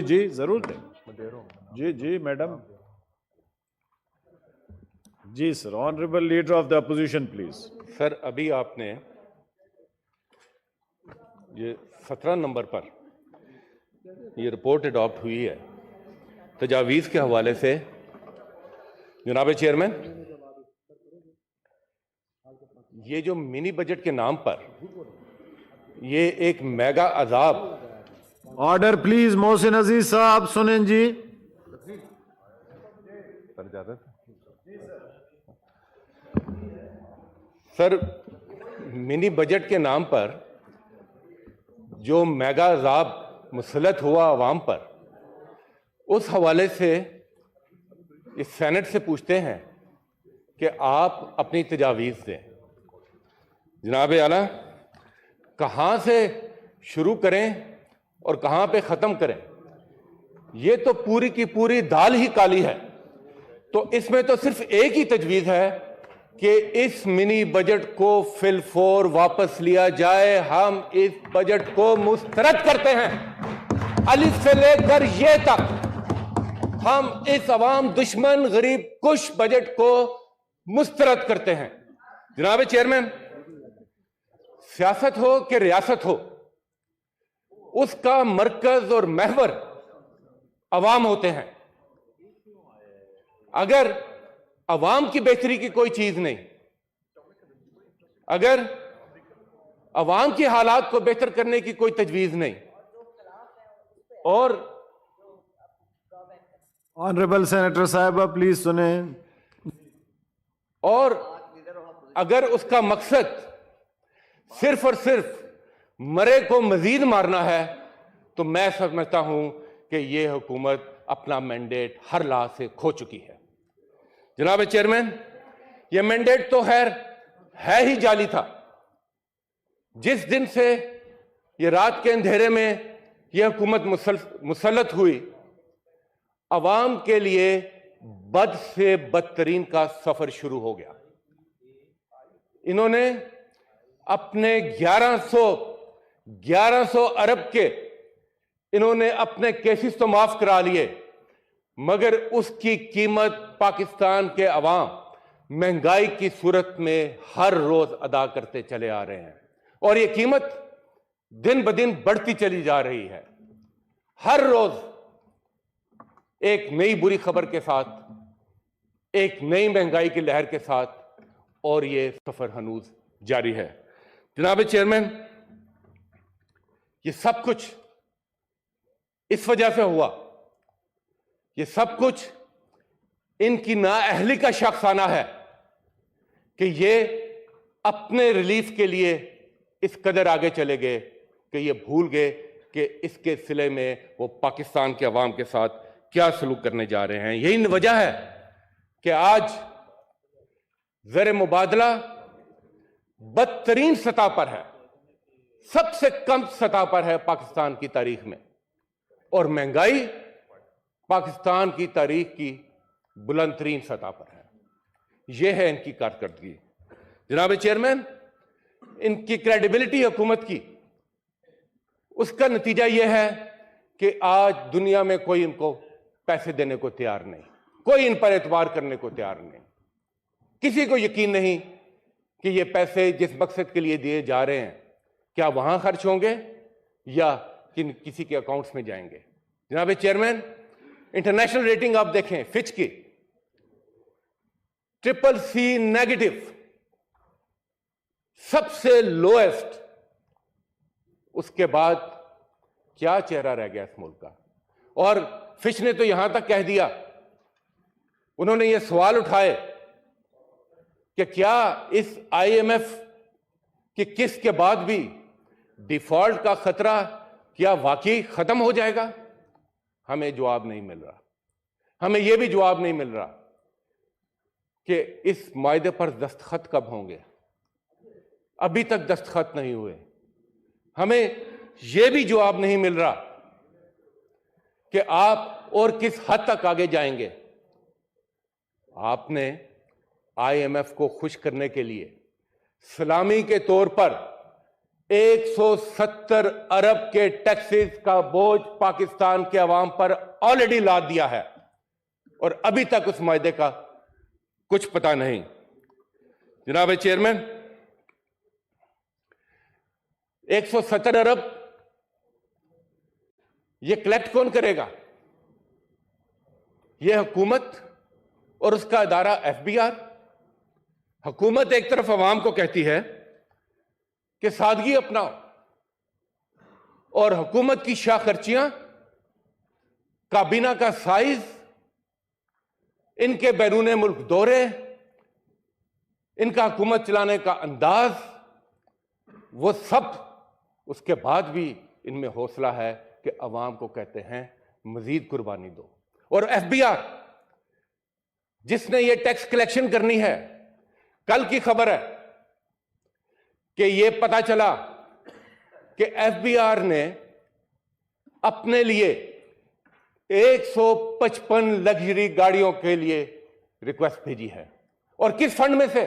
जी जरूर दें। जी जी मैडम। जी sir, honourable leader of the opposition please. Sir, अभी आपने ये 17 नंबर पर ये रिपोर्ट अडॉप्ट हुई है तजावीज़ के हवाले से। जनाब चेयरमैन, ये जो मिनी बजट के नाम पर ये एक मेगा अजाब। ऑर्डर प्लीज मोहसिन अजीज साहब, सुनें जी। सर इजाजत। सर, मिनी बजट के नाम पर जो मेगा अजाब मुसलत हुआ अवाम पर, उस हवाले से इस सेनेट से पूछते हैं कि आप अपनी तजावीज़ दें। जनाब आला, कहाँ से शुरू करें और कहाँ पे ख़त्म करें? ये तो पूरी की पूरी दाल ही काली है। तो इसमें तो सिर्फ एक ही तजवीज़ है कि इस मिनी बजट को फिलफोर वापस लिया जाए। हम इस बजट को मुस्तरद करते हैं, अलिफ से लेकर ये तक। हम इस अवाम दुश्मन गरीब कुश बजट को मुस्तरद करते हैं। जनाब चेयरमैन, सियासत हो कि रियासत हो, उसका मरकज और महवर अवाम होते हैं। अगर अवाम की बेहतरी की कोई चीज नहीं, अगर अवाम के हालात को बेहतर करने की कोई तजवीज नहीं, और ऑनरेबल सेनेटर साहब प्लीज सुने, और अगर उसका मकसद सिर्फ और सिर्फ मरे को मजीद मारना है, तो मैं समझता हूं कि यह हुकूमत अपना मैंडेट हर लाभ से खो चुकी है। जनाब चेयरमैन, यह मैंडेट तो है ही जाली था। जिस दिन से यह रात के अंधेरे में यह हुकूमत मुसल्लत हुई, अवाम के लिए बद से बदतरीन का सफर शुरू हो गया। इन्होंने अपने 1100 अरब के इन्होंने अपने केसेस तो माफ करा लिए, मगर उसकी कीमत पाकिस्तान के अवाम महंगाई की सूरत में हर रोज अदा करते चले आ रहे हैं, और यह कीमत दिन ब दिन बढ़ती चली जा रही है। हर रोज एक नई बुरी खबर के साथ, एक नई महंगाई की लहर के साथ, और यह सफर हनूज जारी है। जनाब चेयरमैन, ये सब कुछ इस वजह से हुआ, ये सब कुछ इनकी नाअहली का शख्साना है कि ये अपने रिलीफ के लिए इस कदर आगे चले गए कि ये भूल गए कि इसके सिले में वो पाकिस्तान के अवाम के साथ क्या सलूक करने जा रहे हैं। यही वजह है कि आज ज़र मुबादला बदतरीन सतह पर है, सबसे कम सतह पर है पाकिस्तान की तारीख में, और महंगाई पाकिस्तान की तारीख की बुलंदतरीन सतह पर है। यह है इनकी कारकर्दगी। जनाब चेयरमैन, इनकी क्रेडिबिलिटी हुकूमत की, उसका नतीजा यह है कि आज दुनिया में कोई इनको पैसे देने को तैयार नहीं, कोई इन पर एतबार करने को तैयार नहीं। किसी को यकीन नहीं कि ये पैसे जिस मकसद के लिए दिए जा रहे हैं, क्या वहां खर्च होंगे या किसी के अकाउंट्स में जाएंगे। जनाब चेयरमैन, इंटरनेशनल रेटिंग आप देखें, फिच की CCC नेगेटिव, सबसे लोएस्ट। उसके बाद क्या चेहरा रह गया इस मुल्क का। और फिच ने तो यहां तक कह दिया, उन्होंने ये सवाल उठाए कि क्या इस IMF की किस्त के बाद भी डिफॉल्ट का खतरा क्या वाकई खत्म हो जाएगा। हमें जवाब नहीं मिल रहा। हमें यह भी जवाब नहीं मिल रहा कि इस मायदे पर दस्तखत कब होंगे। अभी तक दस्तखत नहीं हुए। हमें यह भी जवाब नहीं मिल रहा कि आप और किस हद तक आगे जाएंगे। आपने IMF को खुश करने के लिए सलामी के तौर पर 170 अरब के टैक्सेस का बोझ पाकिस्तान के अवाम पर ऑलरेडी लाद दिया है और अभी तक उस मायदे का कुछ पता नहीं। जनाब चेयरमैन, 170 अरब ये कलेक्ट कौन करेगा? ये हुकूमत और उसका अदारा एफबीआर। हुकूमत एक तरफ अवाम को कहती है कि सादगी अपनाओ, और हुकूमत की शाह खर्चियां, काबीना का साइज, इनके बैरून मुल्क दौरे, इनका हुकूमत चलाने का अंदाज, वो सब, उसके बाद भी इनमें हौसला है कि अवाम को कहते हैं मजीद कुर्बानी दो। और एफबीआर जिसने ये टैक्स कलेक्शन करनी है, कल की खबर है कि ये पता चला कि एफबीआर ने अपने लिए 155 लग्जरी गाड़ियों के लिए रिक्वेस्ट भेजी है। और किस फंड में से?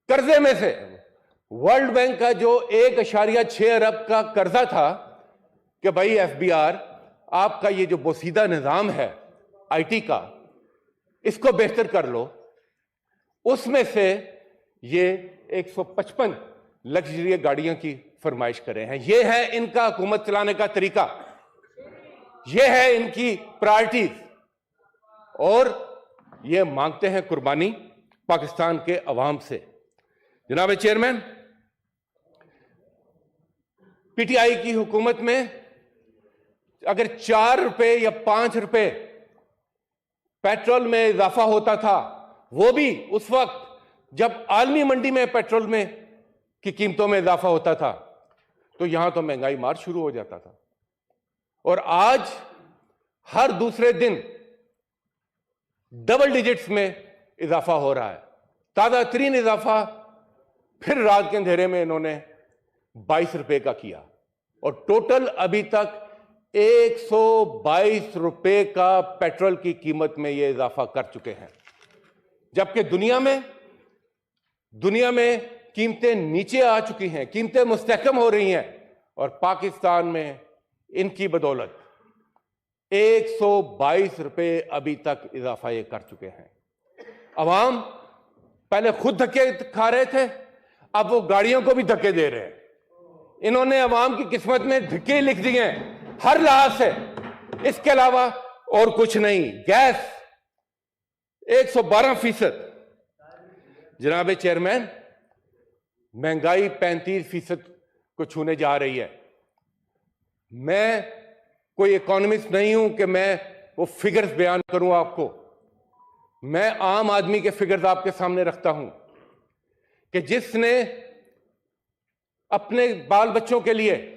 कर्जे में से। वर्ल्ड बैंक का जो 1.6 अरब का कर्जा था कि भाई एफबीआर, आपका ये जो बोसीदा निजाम है आईटी का, इसको बेहतर कर लो, उसमें से ये 155 लग्जरी गाड़ियों की फरमाइश करे हैं। ये है इनका हुकूमत चलाने का तरीका, ये है इनकी प्रायोरिटीज, और ये मांगते हैं कुर्बानी पाकिस्तान के अवाम से। जनाब चेयरमैन, पीटीआई की हुकूमत में अगर 4 रुपए या 5 रुपए पेट्रोल में इजाफा होता था, वो भी उस वक्त जब आलमी मंडी में पेट्रोल में की कीमतों में इजाफा होता था, तो यहां तो महंगाई मार शुरू हो जाता था। और आज हर दूसरे दिन डबल डिजिट्स में इजाफा हो रहा है। ताजा तरीन इजाफा फिर रात के अंधेरे में इन्होंने 22 रुपए का किया, और टोटल अभी तक 122 रुपए का पेट्रोल की कीमत में ये इजाफा कर चुके हैं। जबकि दुनिया में कीमतें नीचे आ चुकी हैं, कीमतें मुस्तहकम हो रही हैं, और पाकिस्तान में इनकी बदौलत 122 रुपए अभी तक इजाफा ये कर चुके हैं। अवाम पहले खुद धक्के खा रहे थे, अब वो गाड़ियों को भी धक्के दे रहे हैं। इन्होंने अवाम की किस्मत में धक्के लिख दिए हैं हर लिहाज से, इसके अलावा और कुछ नहीं। गैस 112%। जनाब चेयरमैन, महंगाई 35% को छूने जा रही है। मैं कोई इकोनॉमिस्ट नहीं हूं कि मैं वो फिगर्स बयान करूं आपको। मैं आम आदमी के फिगर्स आपके सामने रखता हूं कि जिसने अपने बाल बच्चों के लिए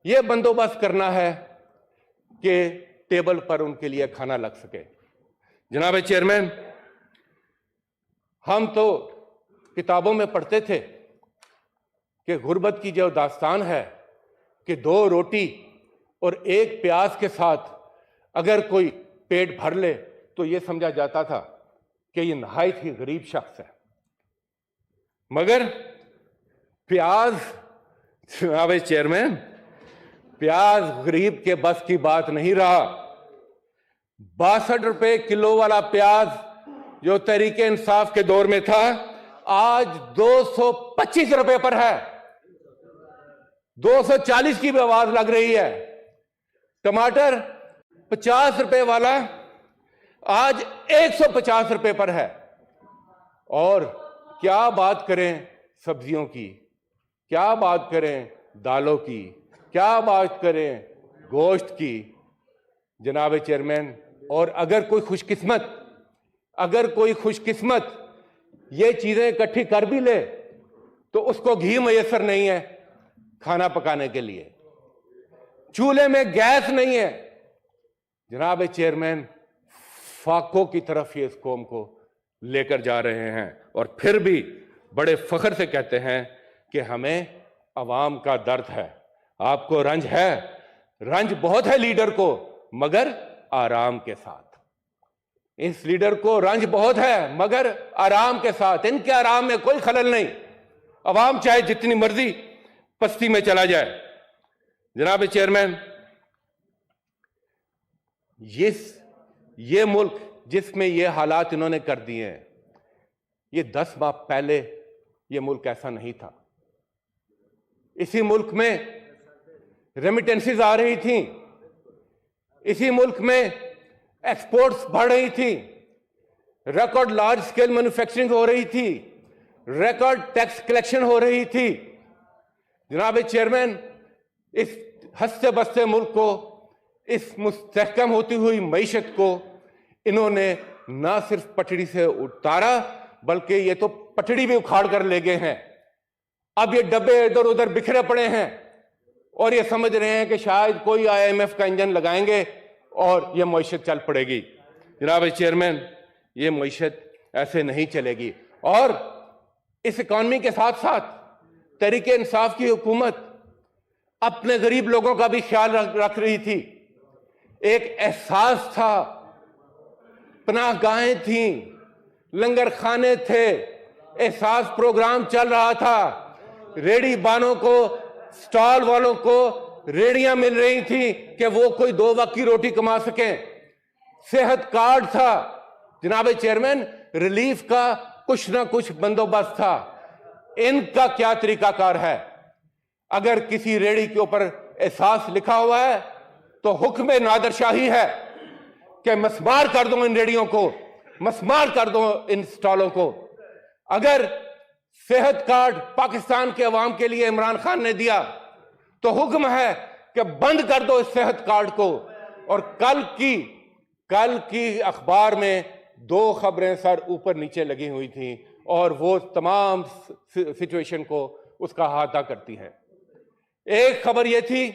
यह बंदोबस्त करना है कि टेबल पर उनके लिए खाना लग सके। जनाब चेयरमैन, हम तो किताबों में पढ़ते थे कि गुर्बत की जो दास्तान है कि 2 रोटी और 1 प्याज के साथ अगर कोई पेट भर ले तो यह समझा जाता था कि यह नहायत ही गरीब शख्स है। मगर प्याज, जनाब चेयरमैन, प्याज गरीब के बस की बात नहीं रहा। 62 रुपए किलो वाला प्याज जो तहरीके इंसाफ के दौर में था, आज 225 रुपए पर है। 240 की भी आवाज लग रही है। टमाटर 50 रुपए वाला आज 150 रुपए पर है। और क्या बात करें सब्जियों की, क्या बात करें दालों की, क्या बात करें गोश्त की। जनाब चेयरमैन, और अगर कोई खुशकिस्मत ये चीजें इकट्ठी कर भी ले तो उसको घी मैसर नहीं है खाना पकाने के लिए, चूल्हे में गैस नहीं है। जनाब चेयरमैन, फाकों की तरफ ये इस कौम को लेकर जा रहे हैं, और फिर भी बड़े फख्र से कहते हैं कि हमें अवाम का दर्द है। आपको रंज है, रंज बहुत है लीडर को, मगर आराम के साथ। इस लीडर को रंज बहुत है मगर आराम के साथ। इनके आराम में कोई खलल नहीं। अवाम चाहे जितनी मर्जी पस्ती में चला जाए। जनाब चेयरमैन, ये मुल्क जिसमें ये हालात इन्होंने कर दिए हैं, ये 10 माह पहले ये मुल्क ऐसा नहीं था। इसी मुल्क में रेमिटेंसेस आ रही थी, इसी मुल्क में एक्सपोर्ट्स बढ़ रही थी, रिकॉर्ड लार्ज स्केल मैन्युफैक्चरिंग हो रही थी, रिकॉर्ड टैक्स कलेक्शन हो रही थी। जनाब चेयरमैन, इस हंसते बसते मुल्क को, इस मुस्तहकम होती हुई मईशत को इन्होंने ना सिर्फ पटड़ी से उतारा, बल्कि ये तो पटड़ी भी उखाड़ कर ले गए हैं। अब ये डब्बे इधर उधर बिखरे पड़े हैं और ये समझ रहे हैं कि शायद कोई IMF का इंजन लगाएंगे और ये मईशत चल पड़ेगी। जनाब चेयरमैन, ये मईशत ऐसे नहीं चलेगी। और इस इकॉनमी के साथ साथ तहरीके इंसाफ की हुकूमत अपने गरीब लोगों का भी ख्याल रख रही थी। एक एहसास था, पनाहगाहें थी, लंगर खाने थे, एहसास प्रोग्राम चल रहा था, रेडी बानों को, स्टॉल वालों को रेडियां मिल रही थी कि वो कोई 2 वक्त की रोटी कमा सकें। सेहत कार्ड था। जनाब चेयरमैन, रिलीफ का कुछ ना कुछ बंदोबस्त था। इनका क्या तरीकाकार है? अगर किसी रेडी के ऊपर एहसास लिखा हुआ है तो हुक्म नादरशाही है कि मस्मार कर दो इन रेडियों को, मस्मार कर दो इन स्टॉलों को। अगर सेहत कार्ड पाकिस्तान के अवाम के लिए इमरान खान ने दिया तो हुक्म है कि बंद कर दो इस सेहत कार्ड को। और कल की अखबार में 2 खबरें सर ऊपर नीचे लगी हुई थी और वो तमाम सिचुएशन को उसका अहाता करती है। एक खबर यह थी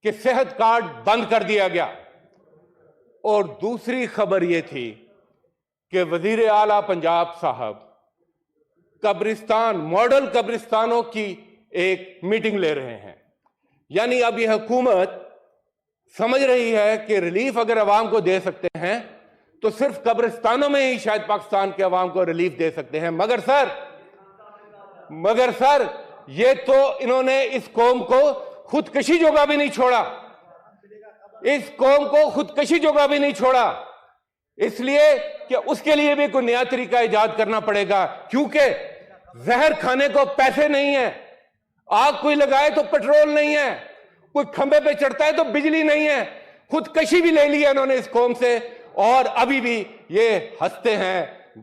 कि सेहत कार्ड बंद कर दिया गया और दूसरी खबर यह थी कि वजीर आला पंजाब साहब कब्रिस्तान, मॉडल कब्रिस्तानों की एक मीटिंग ले रहे हैं। यानी अब यह हुकूमत समझ रही है कि रिलीफ अगर अवाम को दे सकते हैं तो सिर्फ कब्रिस्तानों में ही शायद पाकिस्तान के अवाम को रिलीफ दे सकते हैं। मगर सर ये तो इन्होंने इस कौम को खुदकशी जोगा भी नहीं छोड़ा, इस कौम को खुदकशी जोगा भी नहीं छोड़ा, इसलिए कि उसके लिए भी कोई नया तरीका इजाद करना पड़ेगा। क्योंकि जहर खाने को पैसे नहीं है, आग कोई लगाए तो पेट्रोल नहीं है, कोई खंबे पे चढ़ता है तो बिजली नहीं है। खुदकशी भी ले ली है इन्होंने इस कौम से और अभी भी ये हंसते हैं,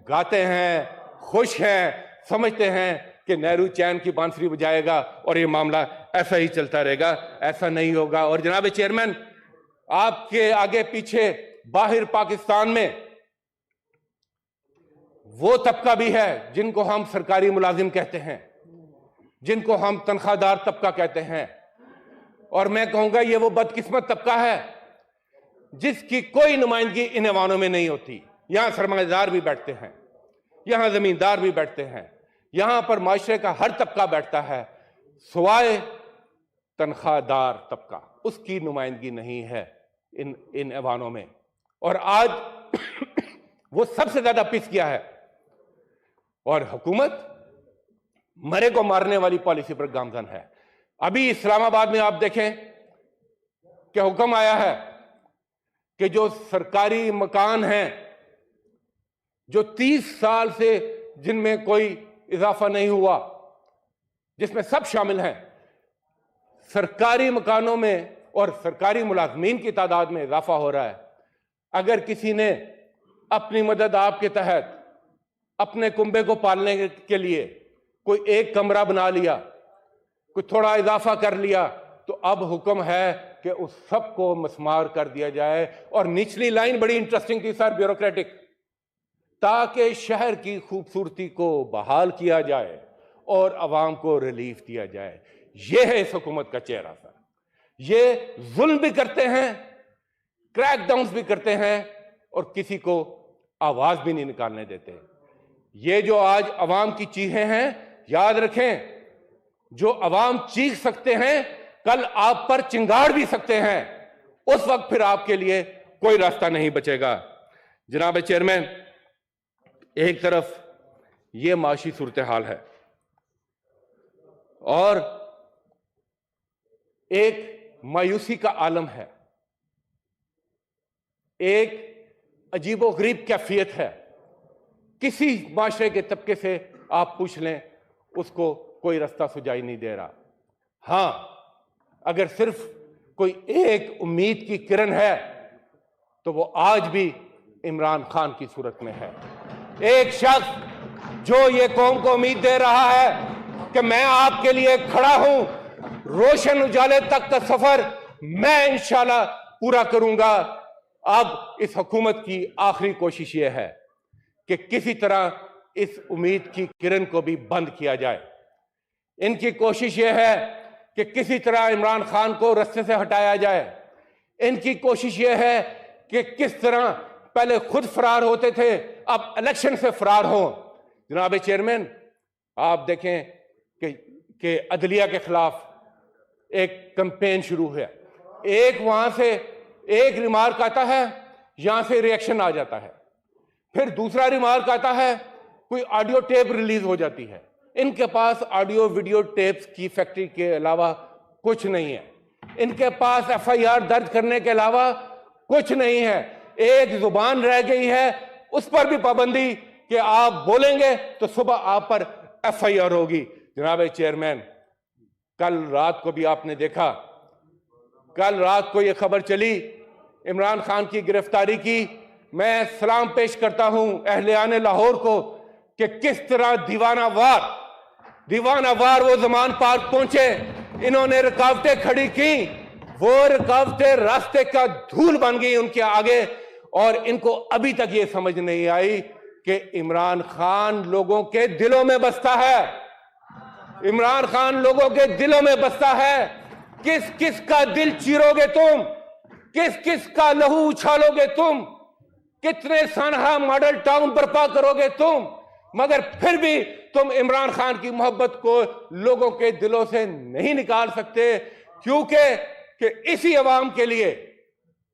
गाते हैं, खुश हैं, समझते हैं कि नेहरू चैन की बांसुरी बजाएगा और ये मामला ऐसा ही चलता रहेगा। ऐसा नहीं होगा। और जनाब चेयरमैन, आपके आगे पीछे बाहर पाकिस्तान में वो तबका भी है जिनको हम सरकारी मुलाजिम कहते हैं, जिनको हम तनख्वाहदार तबका कहते हैं। और मैं कहूंगा ये वो बदकिस्मत तबका है जिसकी कोई नुमाइंदगी इन ऐवानों में नहीं होती। यहां सरमाएदार भी बैठते हैं, यहां जमींदार भी बैठते हैं, यहां पर माशरे का हर तबका बैठता है, सिवाय तनख्वाहदार तबका, उसकी नुमाइंदगी नहीं है इन ऐवानों में। और आज वो सबसे ज्यादा पिस गया है और हुकूमत मरे को मारने वाली पॉलिसी पर गामजन है। अभी इस्लामाबाद में आप देखें कि हुक्म आया है कि जो सरकारी मकान हैं, जो 30 साल से जिनमें कोई इजाफा नहीं हुआ, जिसमें सब शामिल हैं, सरकारी मकानों में और सरकारी मुलाजमीन की तादाद में इजाफा हो रहा है। अगर किसी ने अपनी मदद आपके तहत अपने कुंबे को पालने के लिए कोई एक कमरा बना लिया, कोई थोड़ा इजाफा कर लिया, तो अब हुक्म है कि उस सब को मस्मार कर दिया जाए। और निचली लाइन बड़ी इंटरेस्टिंग थी सर, ब्यूरोक्रेटिक, ताकि शहर की खूबसूरती को बहाल किया जाए और अवाम को रिलीफ दिया जाए। यह है इस हुकूमत का चेहरा सर। ये जुल्म भी करते हैं, क्रैकडाउन्स भी करते हैं और किसी को आवाज भी नहीं निकालने देते। ये जो आज अवाम की चीखें हैं, याद रखें, जो अवाम चीख सकते हैं कल आप पर चिंगाड़ भी सकते हैं। उस वक्त फिर आपके लिए कोई रास्ता नहीं बचेगा। जनाब चेयरमैन, एक तरफ ये माशी सूरत हाल है और एक मायूसी का आलम है, एक अजीबोगरीब कैफियत है। किसी माशरे के तबके से आप पूछ लें, उसको कोई रास्ता सुझाई नहीं दे रहा। हां, अगर सिर्फ कोई एक उम्मीद की किरण है तो वो आज भी इमरान खान की सूरत में है। एक शख्स जो ये कौम को उम्मीद दे रहा है कि मैं आपके लिए खड़ा हूं, रोशन उजाले तक का सफर मैं इंशाल्लाह पूरा करूंगा। अब इस हुकूमत की आखिरी कोशिश यह है कि किसी तरह इस उम्मीद की किरण को भी बंद किया जाए। इनकी कोशिश यह है कि किसी तरह इमरान खान को रास्ते से हटाया जाए। इनकी कोशिश यह है कि किस तरह पहले खुद फरार होते थे, अब इलेक्शन से फरार हो। जनाब चेयरमैन, आप देखें कि अदलिया के खिलाफ एक कैंपेन शुरू है। एक वहां से एक रिमार्क आता है, यहां से रिएक्शन आ जाता है, फिर दूसरा रिमार्क आता है, कोई ऑडियो टेप रिलीज हो जाती है। इनके पास ऑडियो वीडियो टेप्स की फैक्ट्री के अलावा कुछ नहीं है। इनके पास एफआईआर दर्ज करने के अलावा कुछ नहीं है। एक जुबान रह गई है, उस पर भी पाबंदी कि आप बोलेंगे तो सुबह आप पर एफआईआर होगी। जनाब चेयरमैन, कल रात को भी आपने देखा, कल रात को यह खबर चली इमरान खान की गिरफ्तारी की। मैं सलाम पेश करता हूं अहले लाहौर को कि किस तरह दीवानावार वो जमान पार्क पहुंचे, इन्होंने रुकावटें खड़ी की, वो रुकावटें रास्ते का धूल बन गई उनके आगे। और इनको अभी तक ये समझ नहीं आई कि इमरान खान लोगों के दिलों में बसता है। इमरान खान लोगों के दिलों में बसता है। किस किस का दिल चीरोगे तुम, किस किस का लहू उछालोगे तुम, कितने सनहा मॉडल टाउन बर्पा करोगे तुम, मगर फिर भी तुम इमरान खान की मोहब्बत को लोगों के दिलों से नहीं निकाल सकते। क्योंकि इसी अवाम के लिए,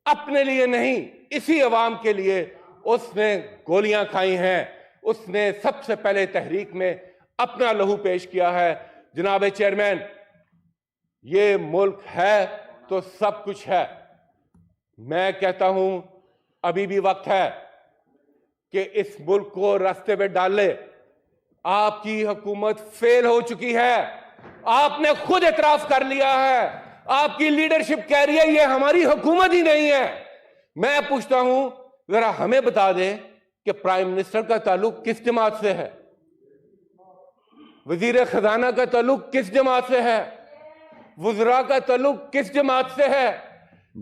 अपने लिए नहीं, इसी अवाम के लिए उसने गोलियां खाई हैं। उसने सबसे पहले तहरीक में अपना लहू पेश किया है। जनाब चेयरमैन, ये मुल्क है तो सब कुछ है। मैं कहता हूं अभी भी वक्त है कि इस मुल्क को रास्ते पे डाल ले। आपकी हुकूमत फेल हो चुकी है, आपने खुद एतराफ कर लिया है। आपकी लीडरशिप कह रही है ये हमारी हुकूमत ही नहीं है। मैं पूछता हूं, जरा हमें बता दें कि प्राइम मिनिस्टर का ताल्लुक किस जमात से है, वजीर खजाना का ताल्लुक किस जमात से है, वुज़रा का ताल्लुक किस जमात से है।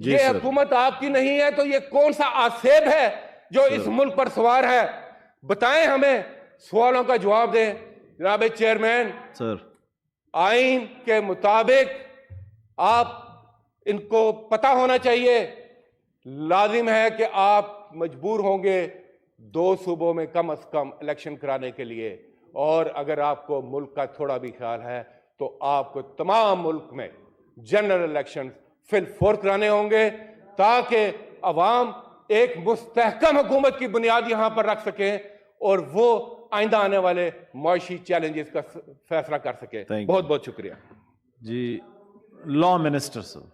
ये हुकूमत आपकी नहीं है तो ये कौन सा आसेब है जो इस मुल्क पर सवार है? बताएं हमें, सवालों का जवाब दें। जनाब चेयरमैन सर, आइन के मुताबिक आप इनको पता होना चाहिए, लाजिम है कि आप मजबूर होंगे 2 सूबों में कम से कम इलेक्शन कराने के लिए। और अगर आपको मुल्क का थोड़ा भी ख्याल है तो आपको तमाम मुल्क में जनरल इलेक्शन फिल 4 कराने होंगे ताकि अवाम एक मुस्तहकम हुकूमत की बुनियाद यहां पर रख सके और वो आइंदा आने वाले मुआशी चैलेंजेस का फैसला कर सके। बहुत बहुत शुक्रिया जी। Law minister sir.